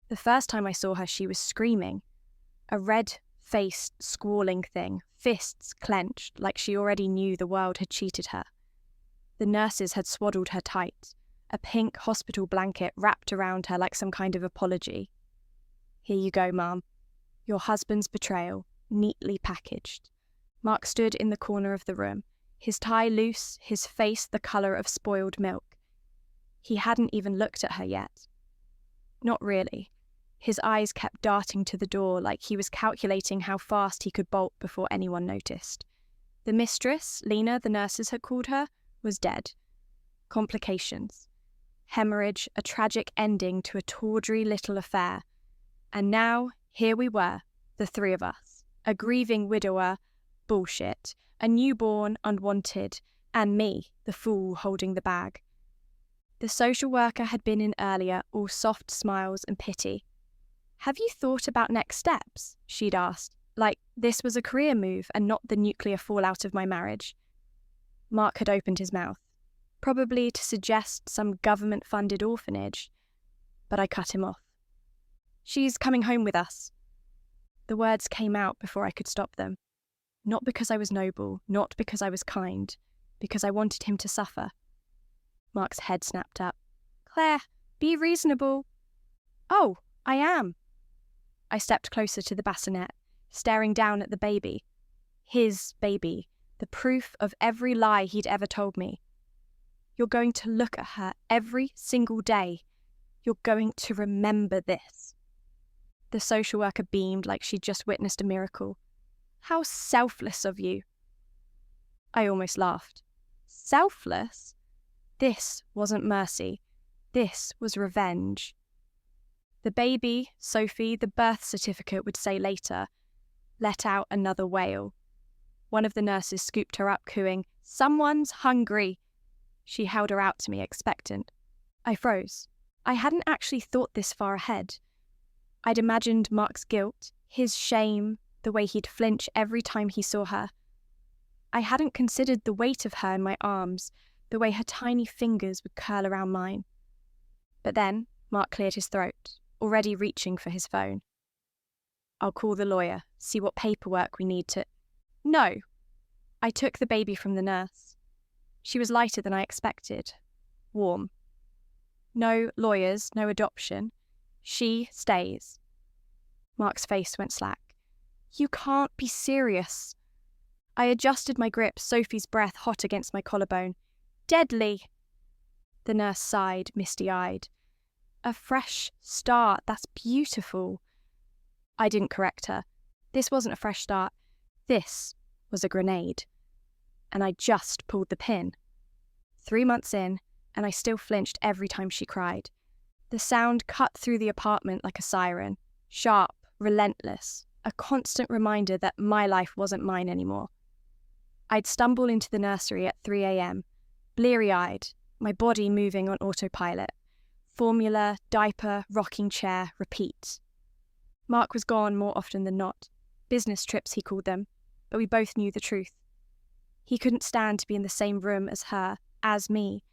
The first time I saw her, she was screaming. A red-faced, squalling thing, fists clenched like she already knew the world had cheated her. The nurses had swaddled her tight, a pink hospital blanket wrapped around her like some kind of apology. "Here you go, Mum. Your husband's betrayal, neatly packaged." Mark stood in the corner of the room, his tie loose, his face the colour of spoiled milk. He hadn't even looked at her yet. Not really. His eyes kept darting to the door like he was calculating how fast he could bolt before anyone noticed. The mistress, Lena, the nurses had called her, was dead. Complications. Hemorrhage, a tragic ending to a tawdry little affair. And now, here we were, the three of us. A grieving widower, bullshit. A newborn, unwanted. And me, the fool holding the bag. The social worker had been in earlier, all soft smiles and pity. "Have you thought about next steps?" she'd asked, like this was a career move and not the nuclear fallout of my marriage. Mark had opened his mouth, probably to suggest some government-funded orphanage, but I cut him off. "She's coming home with us." The words came out before I could stop them. Not because I was noble, not because I was kind, because I wanted him to suffer. Mark's head snapped up. "Claire, be reasonable." "Oh, I am." I stepped closer to the bassinet, staring down at the baby. His baby, the proof of every lie he'd ever told me. "You're going to look at her every single day. You're going to remember this." The social worker beamed like she'd just witnessed a miracle. "How selfless of you." I almost laughed. Selfless? This wasn't mercy. This was revenge. The baby, Sophie, the birth certificate would say later, let out another wail. One of the nurses scooped her up, cooing, "Someone's hungry." She held her out to me, expectant. I froze. I hadn't actually thought this far ahead. I'd imagined Mark's guilt, his shame, the way he'd flinch every time he saw her. I hadn't considered the weight of her in my arms, the way her tiny fingers would curl around mine. But then Mark cleared his throat, already reaching for his phone. "I'll call the lawyer, see what paperwork we need to—" "No." I took the baby from the nurse. She was lighter than I expected. Warm. "No lawyers, no adoption. She stays." Mark's face went slack. "You can't be serious." I adjusted my grip, Sophie's breath hot against my collarbone. "Deadly." The nurse sighed, misty-eyed. "A fresh start, that's beautiful." I didn't correct her. This wasn't a fresh start. This was a grenade. And I just pulled the pin. 3 months in, and I still flinched every time she cried. The sound cut through the apartment like a siren. Sharp, relentless. A constant reminder that my life wasn't mine anymore. I'd stumble into the nursery at 3 a.m., bleary-eyed, my body moving on autopilot. Formula, diaper, rocking chair, repeat. Mark was gone more often than not. Business trips, he called them, but we both knew the truth. He couldn't stand to be in the same room as her, as me.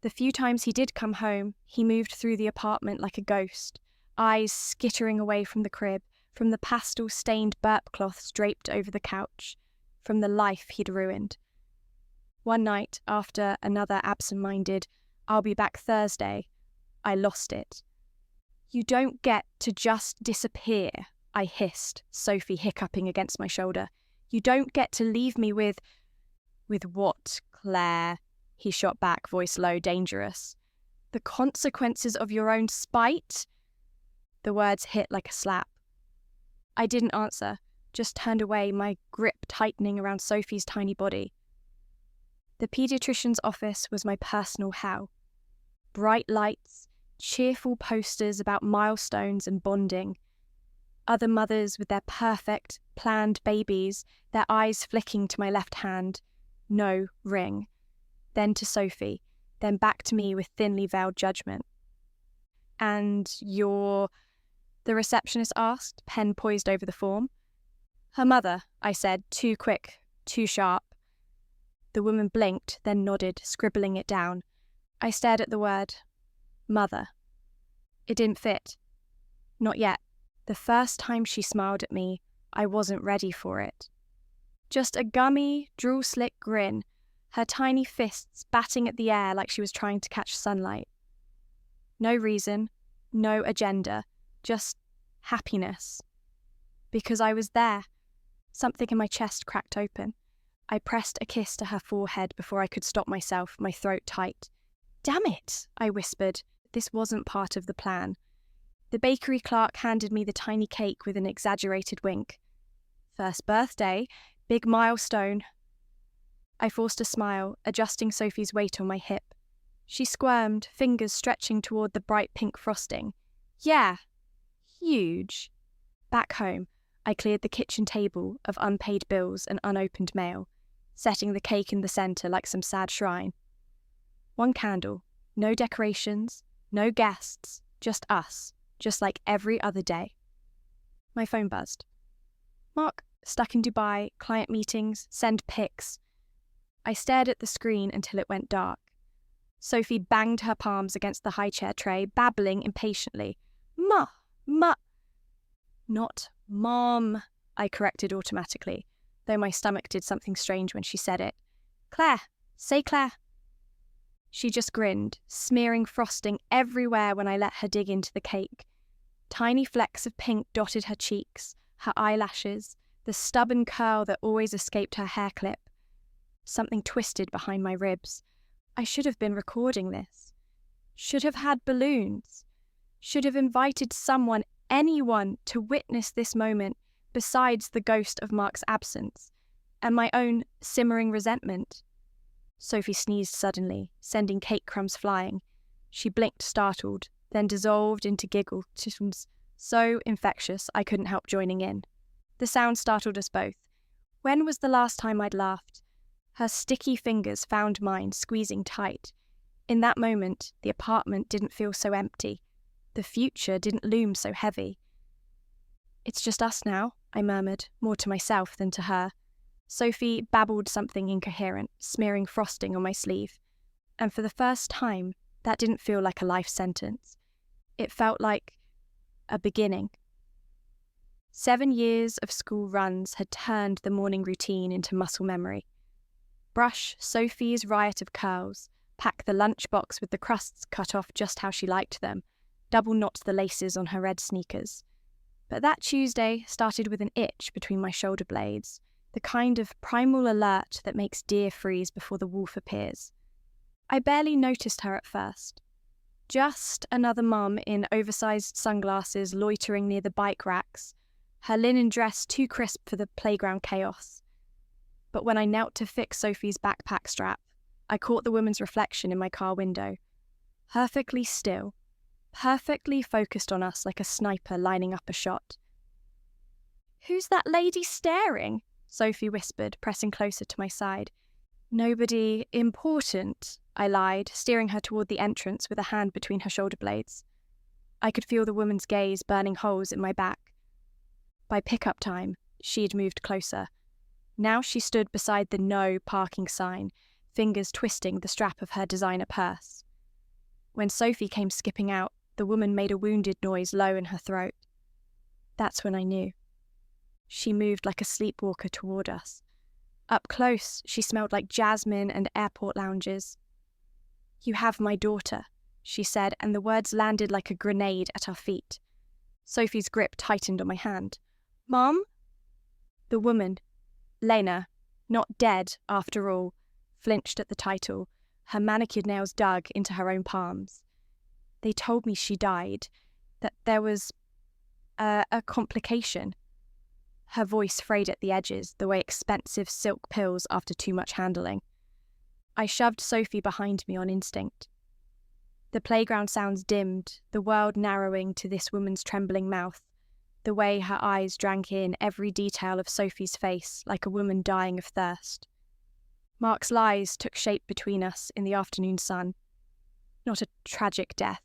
The few times he did come home, he moved through the apartment like a ghost, eyes skittering away from the crib, from the pastel-stained burp cloths draped over the couch, from the life he'd ruined. One night, after another absent-minded, "I'll be back Thursday," I lost it. "You don't get to just disappear," I hissed, Sophie hiccuping against my shoulder. "You don't get to leave me with—" "With what, Claire?" he shot back, voice low, dangerous. "The consequences of your own spite?" The words hit like a slap. I didn't answer, just turned away, my grip tightening around Sophie's tiny body. The paediatrician's office was my personal hell. Bright lights, cheerful posters about milestones and bonding. Other mothers with their perfect, planned babies, their eyes flicking to my left hand. No ring. Then to Sophie, then back to me with thinly veiled judgment. "And you're—" the receptionist asked, pen poised over the form. "Her mother," I said, too quick, too sharp. The woman blinked, then nodded, scribbling it down. I stared at the word, mother. It didn't fit. Not yet. The first time she smiled at me, I wasn't ready for it. Just a gummy, drool-slick grin, her tiny fists batting at the air like she was trying to catch sunlight. No reason, no agenda, just happiness. Because I was there. Something in my chest cracked open. I pressed a kiss to her forehead before I could stop myself, my throat tight. "Damn it," I whispered. This wasn't part of the plan. The bakery clerk handed me the tiny cake with an exaggerated wink. First birthday, big milestone. I forced a smile, adjusting Sophie's weight on my hip. She squirmed, fingers stretching toward the bright pink frosting. Yeah, huge. Back home, I cleared the kitchen table of unpaid bills and unopened mail, setting the cake in the centre like some sad shrine. One candle, no decorations, no guests, just us, just like every other day. My phone buzzed. Mark, stuck in Dubai, client meetings, send pics. I stared at the screen until it went dark. Sophie banged her palms against the high chair tray, babbling impatiently. Ma. Not Mom, I corrected automatically, though my stomach did something strange when she said it. Claire, say Claire. She just grinned, smearing frosting everywhere when I let her dig into the cake. Tiny flecks of pink dotted her cheeks, her eyelashes, the stubborn curl that always escaped her hair clip. Something twisted behind my ribs. I should have been recording this. Should have had balloons. Should have invited someone, anyone, to witness this moment besides the ghost of Mark's absence and my own simmering resentment. Sophie sneezed suddenly, sending cake crumbs flying. She blinked startled, then dissolved into giggles so infectious I couldn't help joining in. The sound startled us both. When was the last time I'd laughed? Her sticky fingers found mine, squeezing tight. In that moment, the apartment didn't feel so empty. The future didn't loom so heavy. It's just us now, I murmured, more to myself than to her. Sophie babbled something incoherent, smearing frosting on my sleeve. And for the first time, that didn't feel like a life sentence. It felt like a beginning. 7 years of school runs had turned the morning routine into muscle memory. Brush Sophie's riot of curls, pack the lunchbox with the crusts cut off just how she liked them, double knot the laces on her red sneakers. But that Tuesday started with an itch between my shoulder blades, the kind of primal alert that makes deer freeze before the wolf appears. I barely noticed her at first. Just another mum in oversized sunglasses loitering near the bike racks, her linen dress too crisp for the playground chaos. But when I knelt to fix Sophie's backpack strap, I caught the woman's reflection in my car window. Perfectly still, perfectly focused on us like a sniper lining up a shot. "Who's that lady staring?" Sophie whispered, pressing closer to my side. "Nobody important," I lied, steering her toward the entrance with a hand between her shoulder blades. I could feel the woman's gaze burning holes in my back. By pickup time, she'd moved closer. Now she stood beside the no parking sign, fingers twisting the strap of her designer purse. When Sophie came skipping out, the woman made a wounded noise low in her throat. That's when I knew. She moved like a sleepwalker toward us. Up close, she smelled like jasmine and airport lounges. "You have my daughter," she said, and the words landed like a grenade at our feet. Sophie's grip tightened on my hand. "Mom?" The woman, Lena, not dead after all, flinched at the title, her manicured nails dug into her own palms. "They told me she died, that there was a complication." Her voice frayed at the edges, the way expensive silk pills after too much handling. I shoved Sophie behind me on instinct. The playground sounds dimmed, the world narrowing to this woman's trembling mouth, the way her eyes drank in every detail of Sophie's face like a woman dying of thirst. Mark's lies took shape between us in the afternoon sun. Not a tragic death,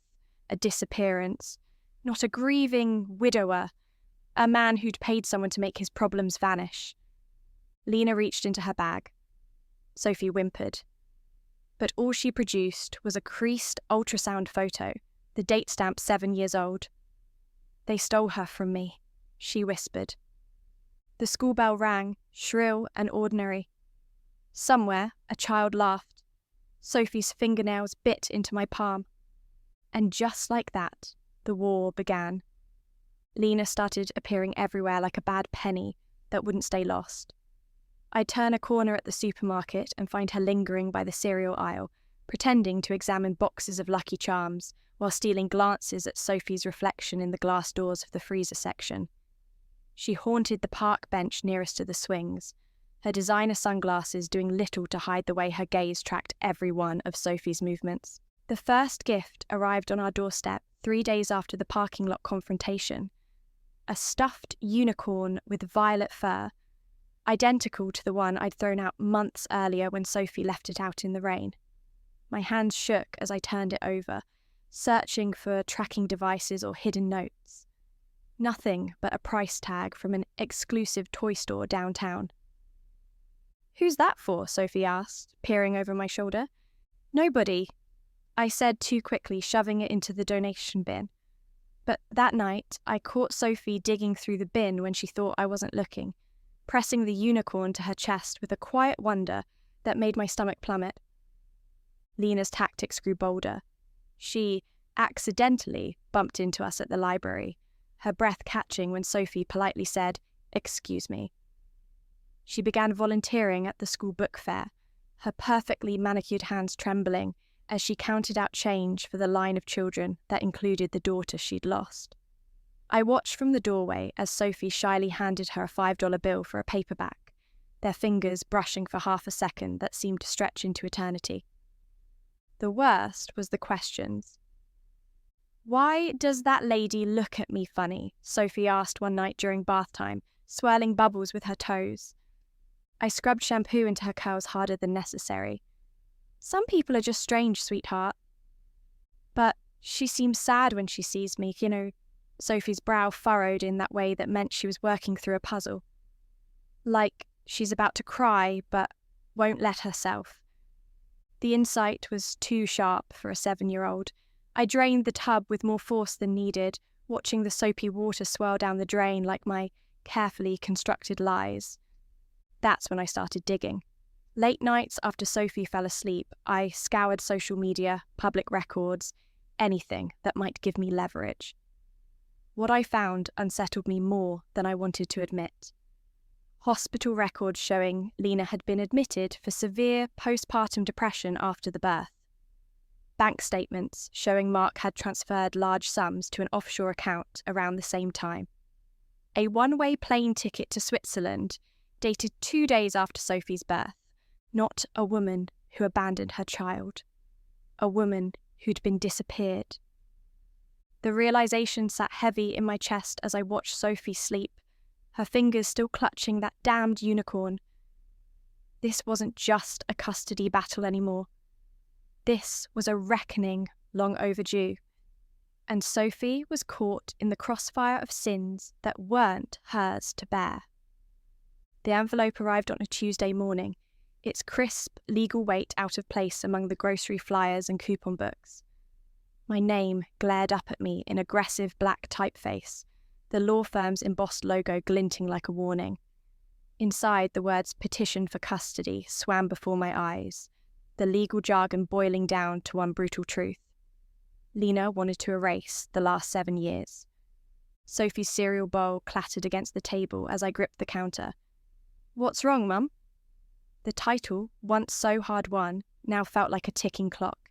a disappearance, not a grieving widower, a man who'd paid someone to make his problems vanish. Lena reached into her bag. Sophie whimpered. But all she produced was a creased ultrasound photo, the date stamp 7 years old. They stole her from me, she whispered. The school bell rang, shrill and ordinary. Somewhere, a child laughed. Sophie's fingernails bit into my palm. And just like that, the war began. Lena started appearing everywhere like a bad penny that wouldn't stay lost. I'd turn a corner at the supermarket and find her lingering by the cereal aisle, pretending to examine boxes of Lucky Charms while stealing glances at Sophie's reflection in the glass doors of the freezer section. She haunted the park bench nearest to the swings, her designer sunglasses doing little to hide the way her gaze tracked every one of Sophie's movements. The first gift arrived on our doorstep 3 days after the parking lot confrontation. A stuffed unicorn with violet fur, identical to the one I'd thrown out months earlier when Sophie left it out in the rain. My hands shook as I turned it over, searching for tracking devices or hidden notes. Nothing but a price tag from an exclusive toy store downtown. "Who's that for?" Sophie asked, peering over my shoulder. "Nobody," I said too quickly, shoving it into the donation bin. But that night, I caught Sophie digging through the bin when she thought I wasn't looking, pressing the unicorn to her chest with a quiet wonder that made my stomach plummet. Lena's tactics grew bolder. She accidentally bumped into us at the library, her breath catching when Sophie politely said, "Excuse me." She began volunteering at the school book fair, her perfectly manicured hands trembling as she counted out change for the line of children that included the daughter she'd lost. I watched from the doorway as Sophie shyly handed her a $5 bill for a paperback, their fingers brushing for half a second that seemed to stretch into eternity. The worst was the questions. "Why does that lady look at me funny?" Sophie asked one night during bath time, swirling bubbles with her toes. I scrubbed shampoo into her curls harder than necessary. "Some people are just strange, sweetheart." "But she seems sad when she sees me, Sophie's brow furrowed in that way that meant she was working through a puzzle. "Like she's about to cry, but won't let herself." The insight was too sharp for a 7-year-old. I drained the tub with more force than needed, watching the soapy water swirl down the drain like my carefully constructed lies. That's when I started digging. Late nights after Sophie fell asleep, I scoured social media, public records, anything that might give me leverage. What I found unsettled me more than I wanted to admit. Hospital records showing Lena had been admitted for severe postpartum depression after the birth. Bank statements showing Mark had transferred large sums to an offshore account around the same time. A one-way plane ticket to Switzerland dated 2 days after Sophie's birth. Not a woman who abandoned her child. A woman who'd been disappeared. The realization sat heavy in my chest as I watched Sophie sleep, her fingers still clutching that damned unicorn. This wasn't just a custody battle anymore. This was a reckoning long overdue. And Sophie was caught in the crossfire of sins that weren't hers to bear. The envelope arrived on a Tuesday morning, its crisp legal weight out of place among the grocery flyers and coupon books. My name glared up at me in aggressive black typeface, the law firm's embossed logo glinting like a warning. Inside, the words "petition for custody" swam before my eyes, the legal jargon boiling down to one brutal truth. Lena wanted to erase the last 7 years. Sophie's cereal bowl clattered against the table as I gripped the counter. "What's wrong, Mum?" The title, once so hard won, now felt like a ticking clock.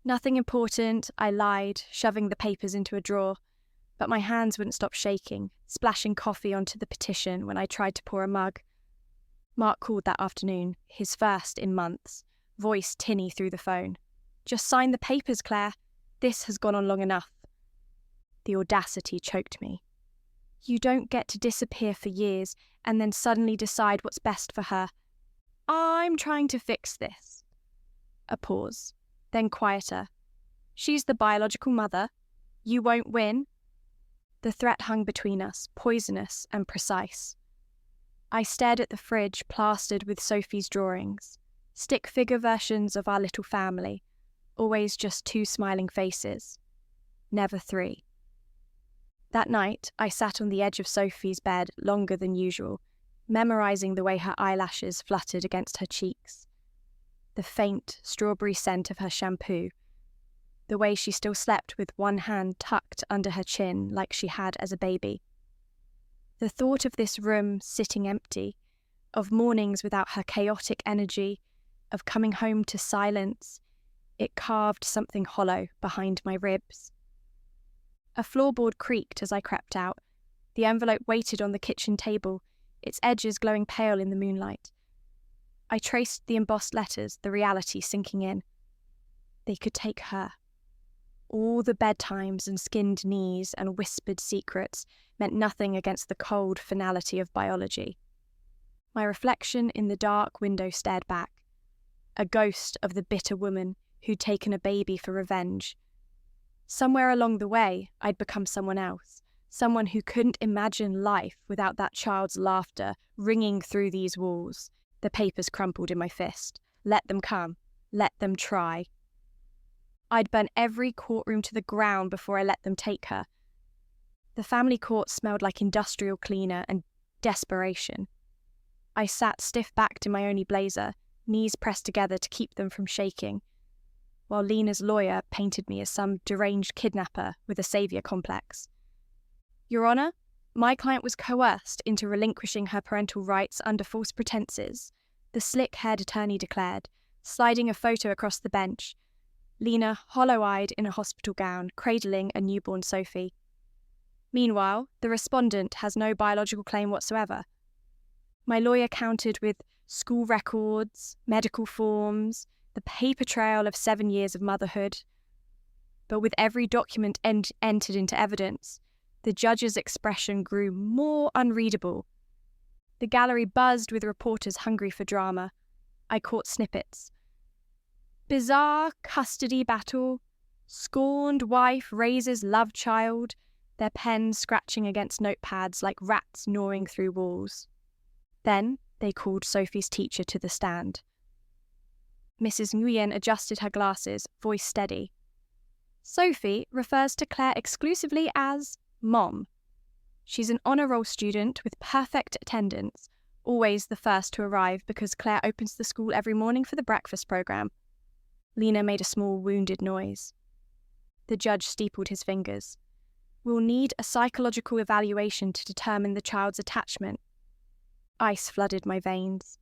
"Nothing important," I lied, shoving the papers into a drawer, but my hands wouldn't stop shaking, splashing coffee onto the petition when I tried to pour a mug. Mark called that afternoon, his first in months, voice tinny through the phone. "Just sign the papers, Claire. This has gone on long enough." The audacity choked me. You don't get to disappear for years and then suddenly decide what's best for her. "I'm trying to fix this." A pause, then quieter. "She's the biological mother. You won't win." The threat hung between us, poisonous and precise. I stared at the fridge plastered with Sophie's drawings, stick figure versions of our little family, always just 2 smiling faces, never 3. That night, I sat on the edge of Sophie's bed longer than usual, memorizing the way her eyelashes fluttered against her cheeks, the faint strawberry scent of her shampoo, the way she still slept with one hand tucked under her chin like she had as a baby. The thought of this room sitting empty, of mornings without her chaotic energy, of coming home to silence, it carved something hollow behind my ribs. A floorboard creaked as I crept out. The envelope waited on the kitchen table, its edges glowing pale in the moonlight. I traced the embossed letters, the reality sinking in. They could take her. All the bedtimes and skinned knees and whispered secrets meant nothing against the cold finality of biology. My reflection in the dark window stared back, a ghost of the bitter woman who'd taken a baby for revenge. Somewhere along the way, I'd become someone else, someone who couldn't imagine life without that child's laughter ringing through these walls. The papers crumpled in my fist. Let them come. Let them try. I'd burn every courtroom to the ground before I let them take her. The family court smelled like industrial cleaner and desperation. I sat stiff-backed in my only blazer, knees pressed together to keep them from shaking, while Lena's lawyer painted me as some deranged kidnapper with a saviour complex. Your Honour, my client was coerced into relinquishing her parental rights under false pretences, the slick-haired attorney declared, sliding a photo across the bench, Lena hollow-eyed in a hospital gown, cradling a newborn Sophie. Meanwhile, the respondent has no biological claim whatsoever. My lawyer countered with school records, medical forms, the paper trail of 7 years of motherhood. But with every document entered into evidence, the judge's expression grew more unreadable. The gallery buzzed with reporters hungry for drama. I caught snippets. Bizarre custody battle. Scorned wife raises love child, their pens scratching against notepads like rats gnawing through walls. Then they called Sophie's teacher to the stand. Mrs. Nguyen adjusted her glasses, voice steady. Sophie refers to Claire exclusively as Mom. She's an honour roll student with perfect attendance, always the first to arrive because Claire opens the school every morning for the breakfast programme. Lena made a small wounded noise. The judge steepled his fingers. We'll need a psychological evaluation to determine the child's attachment. Ice flooded my veins.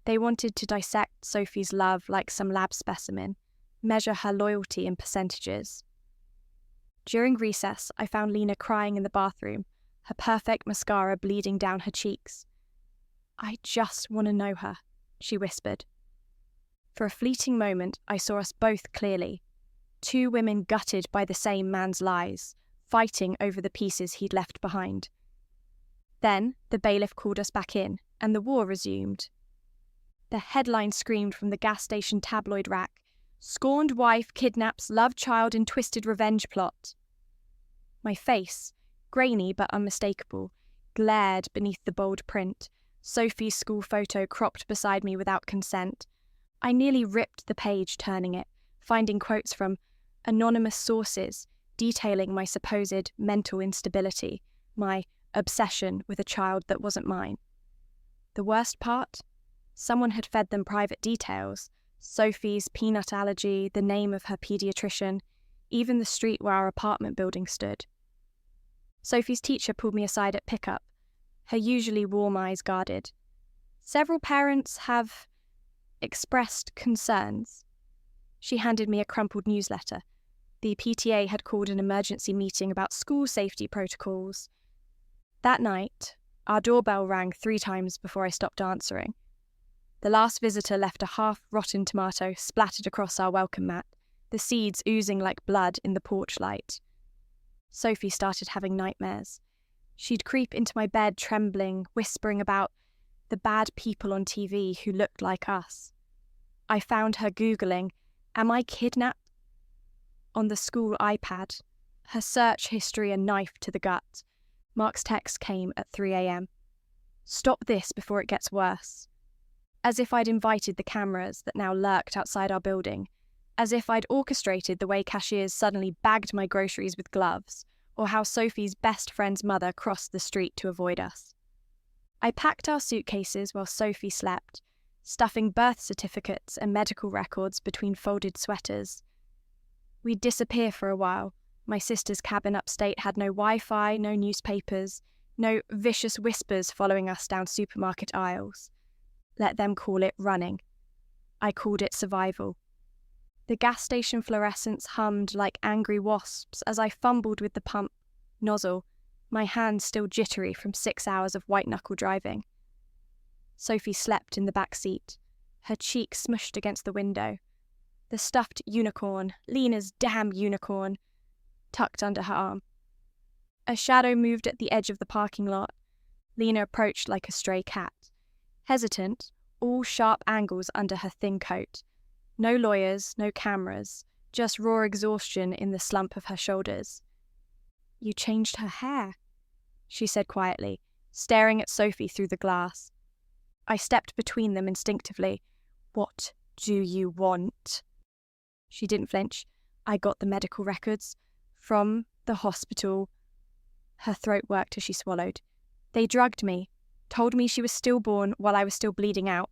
They wanted to dissect Sophie's love like some lab specimen, measure her loyalty in percentages. During recess, I found Lena crying in the bathroom, her perfect mascara bleeding down her cheeks. I just want to know her, she whispered. For a fleeting moment, I saw us both clearly. Two women gutted by the same man's lies, fighting over the pieces he'd left behind. Then the bailiff called us back in, and the war resumed. The headline screamed from the gas station tabloid rack, "Scorned wife kidnaps love child in twisted revenge plot." My face, grainy but unmistakable, glared beneath the bold print, Sophie's school photo cropped beside me without consent. I nearly ripped the page turning it, finding quotes from anonymous sources detailing my supposed mental instability, my obsession with a child that wasn't mine. The worst part? Someone had fed them private details, Sophie's peanut allergy, the name of her paediatrician, even the street where our apartment building stood. Sophie's teacher pulled me aside at pickup, her usually warm eyes guarded. Several parents have expressed concerns. She handed me a crumpled newsletter. The PTA had called an emergency meeting about school safety protocols. That night, our doorbell rang 3 times before I stopped answering. The last visitor left a half-rotten tomato splattered across our welcome mat, the seeds oozing like blood in the porch light. Sophie started having nightmares. She'd creep into my bed trembling, whispering about the bad people on TV who looked like us. I found her Googling, "Am I kidnapped?" on the school iPad, her search history a knife to the gut. Mark's text came at 3 a.m. "Stop this before it gets worse." As if I'd invited the cameras that now lurked outside our building, as if I'd orchestrated the way cashiers suddenly bagged my groceries with gloves, or how Sophie's best friend's mother crossed the street to avoid us. I packed our suitcases while Sophie slept, stuffing birth certificates and medical records between folded sweaters. We'd disappear for a while. My sister's cabin upstate had no Wi-Fi, no newspapers, no vicious whispers following us down supermarket aisles. Let them call it running. I called it survival. The gas station fluorescents hummed like angry wasps as I fumbled with the pump nozzle, my hands still jittery from 6 hours of white-knuckle driving. Sophie slept in the back seat, her cheek smushed against the window. The stuffed unicorn, Lena's damn unicorn, tucked under her arm. A shadow moved at the edge of the parking lot. Lena approached like a stray cat, hesitant, all sharp angles under her thin coat. No lawyers, no cameras, just raw exhaustion in the slump of her shoulders. "You changed her hair," she said quietly, staring at Sophie through the glass. I stepped between them instinctively. "What do you want?" She didn't flinch. "I got the medical records from the hospital." Her throat worked as she swallowed. "They drugged me, told me she was stillborn while I was still bleeding out."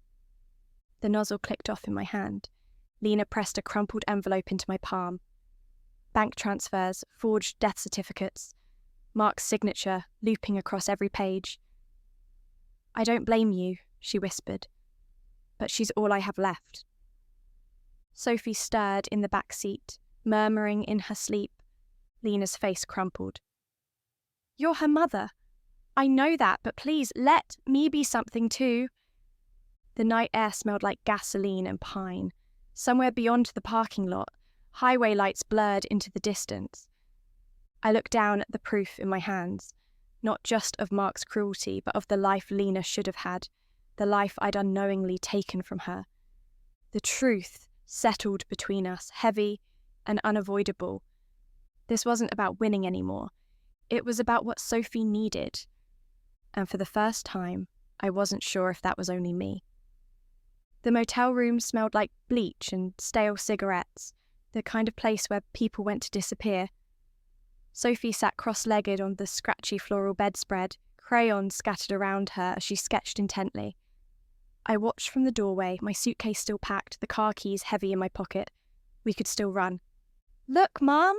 The nozzle clicked off in my hand. Lena pressed a crumpled envelope into my palm. Bank transfers, forged death certificates, Mark's signature looping across every page. "I don't blame you," she whispered, "but she's all I have left." Sophie stirred in the back seat, murmuring in her sleep. Lena's face crumpled. "You're her mother. I know that, but please let me be something too." The night air smelled like gasoline and pine. Somewhere beyond the parking lot, highway lights blurred into the distance. I looked down at the proof in my hands, not just of Mark's cruelty, but of the life Lena should have had, the life I'd unknowingly taken from her. The truth settled between us, heavy and unavoidable. This wasn't about winning anymore. It was about what Sophie needed. And for the first time, I wasn't sure if that was only me. The motel room smelled like bleach and stale cigarettes, the kind of place where people went to disappear. Sophie sat cross-legged on the scratchy floral bedspread, crayons scattered around her as she sketched intently. I watched from the doorway, my suitcase still packed, the car keys heavy in my pocket. We could still run. "Look, Mum!"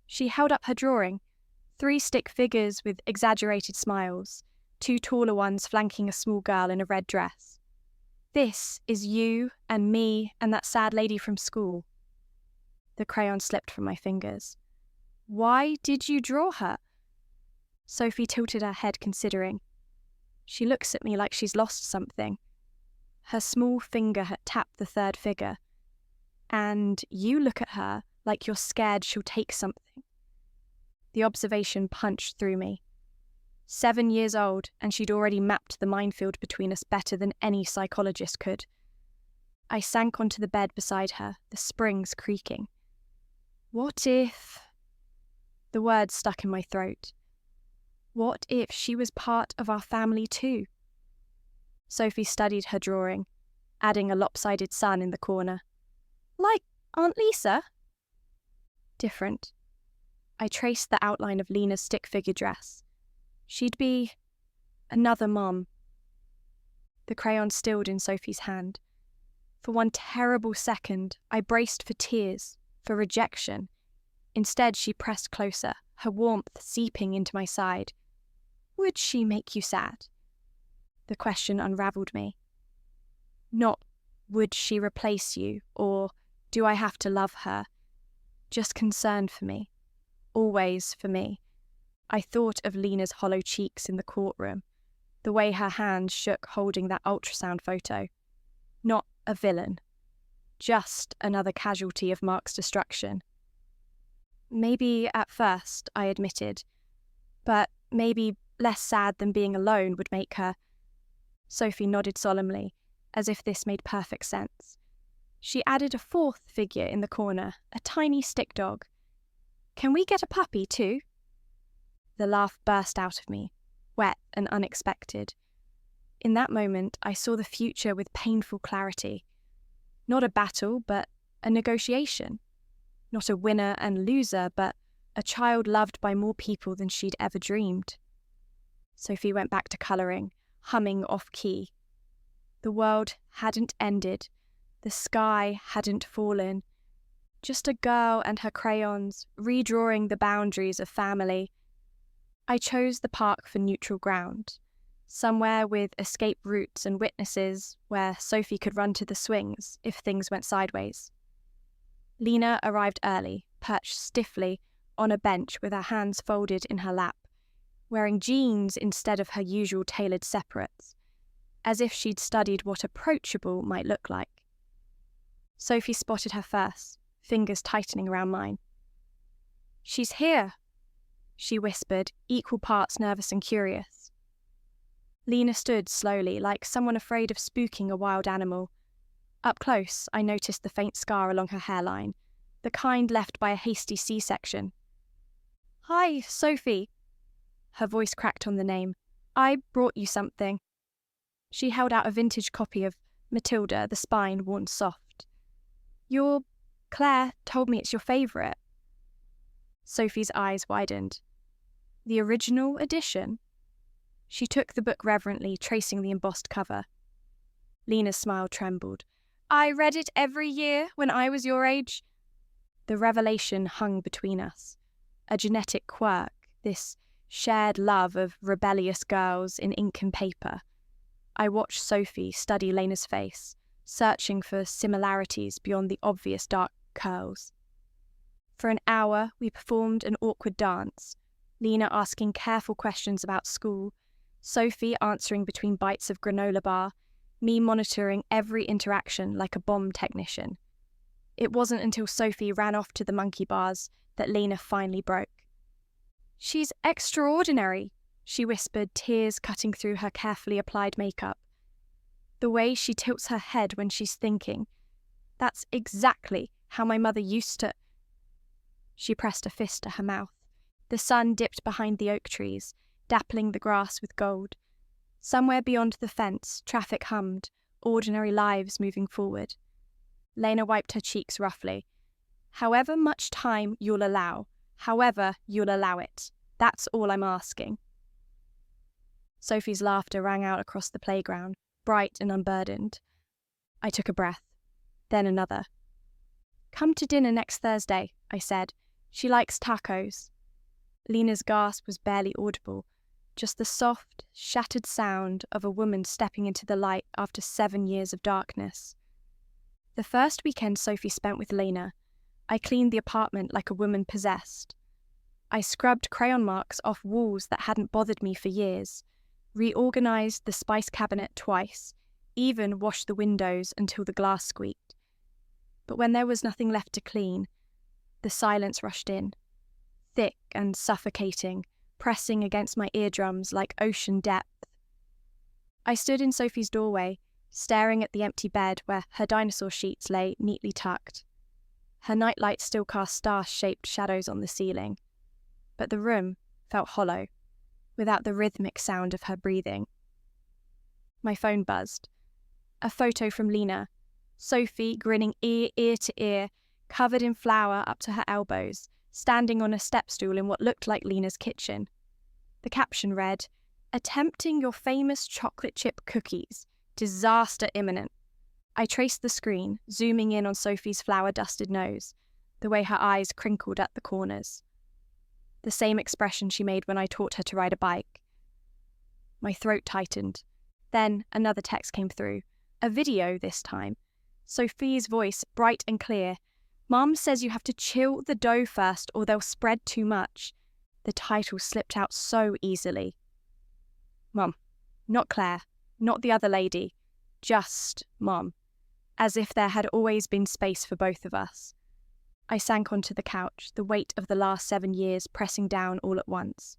She held up her drawing. 3 stick figures with exaggerated smiles, 2 taller ones flanking a small girl in a red dress. "This is you and me and that sad lady from school." The crayon slipped from my fingers. "Why did you draw her?" Sophie tilted her head, considering. She looks at me like she's lost something. Her small finger had tapped the 3rd figure. "And you look at her like you're scared she'll take something." The observation punched through me. 7 years old, and she'd already mapped the minefield between us better than any psychologist could. I sank onto the bed beside her, the springs creaking. What if... The words stuck in my throat. What if she was part of our family too? Sophie studied her drawing, adding a lopsided sun in the corner. "Like Aunt Lisa?" "Different." I traced the outline of Lena's stick-figure dress. She'd be another mom. The crayon stilled in Sophie's hand. For one terrible second, I braced for tears, for rejection. Instead, she pressed closer, her warmth seeping into my side. "Would she make you sad?" The question unravelled me. Not, would she replace you, or do I have to love her? Just concerned for me. Always for me. I thought of Lena's hollow cheeks in the courtroom, the way her hands shook holding that ultrasound photo. Not a villain. Just another casualty of Mark's destruction. Maybe at first, I admitted, but maybe less sad than being alone would make her. Sophie nodded solemnly, as if this made perfect sense. She added a 4th figure in the corner, a tiny stick dog. "Can we get a puppy too?" The laugh burst out of me, wet and unexpected. In that moment, I saw the future with painful clarity. Not a battle, but a negotiation. Not a winner and loser, but a child loved by more people than she'd ever dreamed. Sophie went back to colouring, humming off-key. The world hadn't ended. The sky hadn't fallen. Just a girl and her crayons, redrawing the boundaries of family. I chose the park for neutral ground, somewhere with escape routes and witnesses where Sophie could run to the swings if things went sideways. Lena arrived early, perched stiffly on a bench with her hands folded in her lap, wearing jeans instead of her usual tailored separates, as if she'd studied what approachable might look like. Sophie spotted her first, fingers tightening around mine. "She's here," she whispered, equal parts nervous and curious. Lena stood slowly, like someone afraid of spooking a wild animal. Up close, I noticed the faint scar along her hairline, the kind left by a hasty C-section. "Hi, Sophie." Her voice cracked on the name. "I brought you something." She held out a vintage copy of Matilda, the spine worn soft. Claire told me it's your favourite." Sophie's eyes widened. "The original edition?" She took the book reverently, tracing the embossed cover. Lena's smile trembled. "I read it every year when I was your age." The revelation hung between us. A genetic quirk, this shared love of rebellious girls in ink and paper. I watched Sophie study Lena's face, searching for similarities beyond the obvious dark curls. For an hour, we performed an awkward dance, Lena asking careful questions about school, Sophie answering between bites of granola bar, me monitoring every interaction like a bomb technician. It wasn't until Sophie ran off to the monkey bars that Lena finally broke. "She's extraordinary," she whispered, tears cutting through her carefully applied makeup. "The way she tilts her head when she's thinking. That's exactly how my mother used to—" She pressed a fist to her mouth. The sun dipped behind the oak trees, dappling the grass with gold. Somewhere beyond the fence, traffic hummed, ordinary lives moving forward. Lena wiped her cheeks roughly. "However much time you'll allow, however you'll allow it. That's all I'm asking." Sophie's laughter rang out across the playground, bright and unburdened. I took a breath, then another. "Come to dinner next Thursday," I said. "She likes tacos." Lena's gasp was barely audible, just the soft, shattered sound of a woman stepping into the light after 7 years of darkness. The first weekend Sophie spent with Lena, I cleaned the apartment like a woman possessed. I scrubbed crayon marks off walls that hadn't bothered me for years, reorganized the spice cabinet twice, even washed the windows until the glass squeaked. But when there was nothing left to clean, the silence rushed in, thick and suffocating, pressing against my eardrums like ocean depth. I stood in Sophie's doorway, staring at the empty bed where her dinosaur sheets lay neatly tucked. Her nightlight still cast star-shaped shadows on the ceiling, but the room felt hollow, without the rhythmic sound of her breathing. My phone buzzed. A photo from Lena, Sophie grinning ear to ear, covered in flour up to her elbows, standing on a step stool in what looked like Lena's kitchen. The caption read, "Attempting your famous chocolate chip cookies. Disaster imminent." I traced the screen, zooming in on Sophie's flour-dusted nose, the way her eyes crinkled at the corners. The same expression she made when I taught her to ride a bike. My throat tightened. Then another text came through, a video this time. Sophie's voice, bright and clear. "Mum says you have to chill the dough first or they'll spread too much." The title slipped out so easily. Mum. Not Claire. Not the other lady. Just Mum. As if there had always been space for both of us. I sank onto the couch, the weight of the last 7 years pressing down all at once.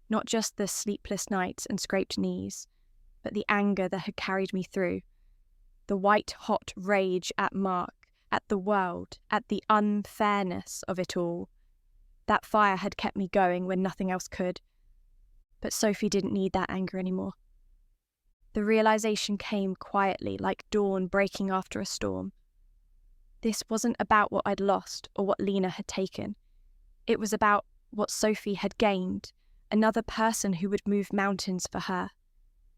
Not just the sleepless nights and scraped knees, but the anger that had carried me through. The white-hot rage at Mark, at the world, at the unfairness of it all. That fire had kept me going when nothing else could. But Sophie didn't need that anger anymore. The realization came quietly, like dawn breaking after a storm. This wasn't about what I'd lost or what Lena had taken. It was about what Sophie had gained, another person who would move mountains for her,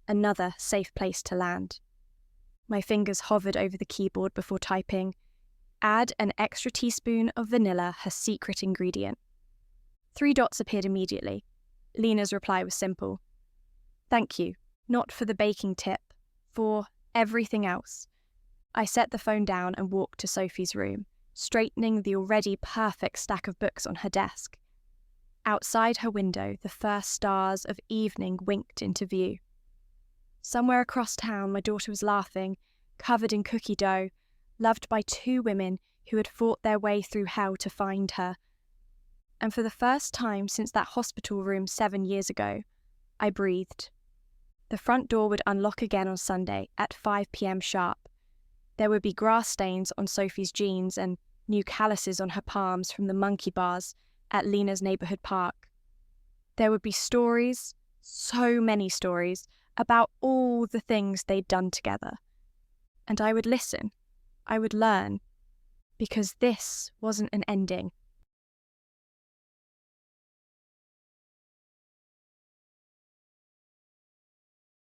another safe place to land. My fingers hovered over the keyboard before typing, "Add an extra teaspoon of vanilla, her secret ingredient." 3 dots appeared immediately. Lena's reply was simple. "Thank you, not for the baking tip, for everything else." I set the phone down and walked to Sophie's room, straightening the already perfect stack of books on her desk. Outside her window, the first stars of evening winked into view. Somewhere across town, my daughter was laughing, covered in cookie dough, loved by 2 women who had fought their way through hell to find her. And for the first time since that hospital room 7 years ago, I breathed. The front door would unlock again on Sunday at 5 p.m. sharp. There would be grass stains on Sophie's jeans and new calluses on her palms from the monkey bars at Lena's neighbourhood park. There would be stories, so many stories, about all the things they'd done together. And I would listen. I would learn. Because this wasn't an ending.